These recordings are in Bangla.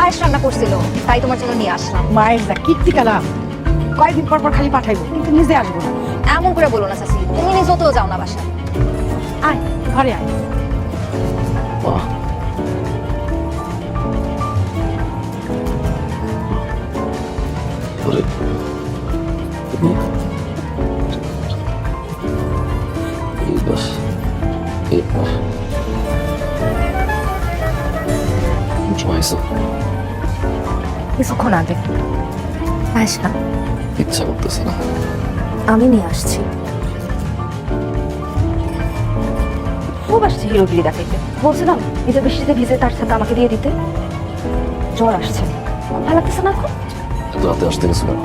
পায়েস রান্না করছিল, তাই তোমার জন্য নিয়ে আসলাম। মায়ের যা কীর্তি কালা, কয়েকদিন পর পর খালি পাঠাইবো, কিন্তু নিজে আসবো না। এমন করে বলো না চাচি, তুমি নিজেও যাও না বাসায়। আয় ঘরে আয়। বাহ, ওরে, এই বাস, এই বাস। জমাইছো, কিছুক্ষণ আগে পায়েস না, ইচ্ছা করতেছে না। আমি নিয়ে আসছি। খুব আসছে হিরোগিরি দেখাইতে, বলছিলাম নিজের বৃষ্টিতে ভিজে তার সাথে আমাকে দিয়ে দিতে। জ্বর আসছে, ভালো লাগতেছে না এখন। এত রাতে আসতে গেছো কেন?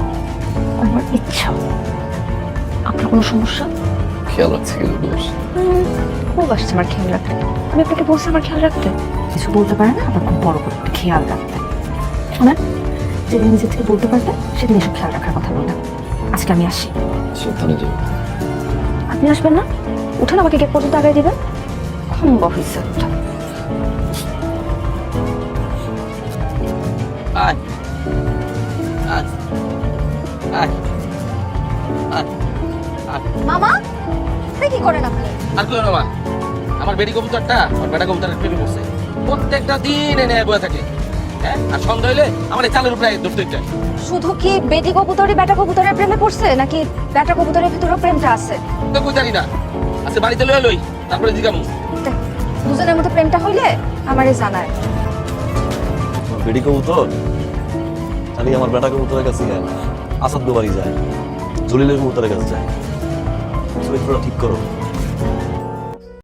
আমার ইচ্ছা। আপনার কোনো সমস্যা? খেয়াল রাখছি কিন্তু দোষ। খুব আসছে আমার খেয়াল রাখতে। আমি আপনাকে বলছি আমার খেয়াল রাখতে, কিছু বলতে পারে না, আবার খুব বড় করে একটা খেয়াল রাখতে। শোনেন, যেদিন নিজে থেকে বলতে পারবে সেদিন এসব খেয়াল রাখার কথা বললাম। আজকে আমি আসি। সাবধানে যাও। আপনি আসবেন না? উঠেন, আমাকে গেট পর্যন্ত আগায় দিবেন। খম্বা হয়েছে। আয় আয় আয় আয় আয়। মামা, কি করেন আপনি? আর কি হলো মা, আমার বেডি কবুতরটা আর বেটা কবুতরের প্রেমে পড়ছে। প্রত্যেকটা দিন এনে বয়ে থাকে, হ্যাঁ। আর সন্ধ্যা হইলে আমার এই চালের উপরে ধরতে চায়। শুধু কি বেটি কবুতরে বেটা কবুতরের প্রেমে পড়ছে, নাকি বেটা কবুতরের ভিতরেও প্রেমটা আছে? তো কই জানি না, আচ্ছা বাড়িতে লই লই তারপরে জিগামু। দেখ, দুজনের মধ্যে প্রেমটা হইলে আমারে জানায়। বেডি কবুতর খালি আমার বেটা কবুতরের কাছে যায়, আসাদ বাড়ি যায়, জলিলের কবুতরের কাছে যায়। চরিত্রটা ঠিক করো।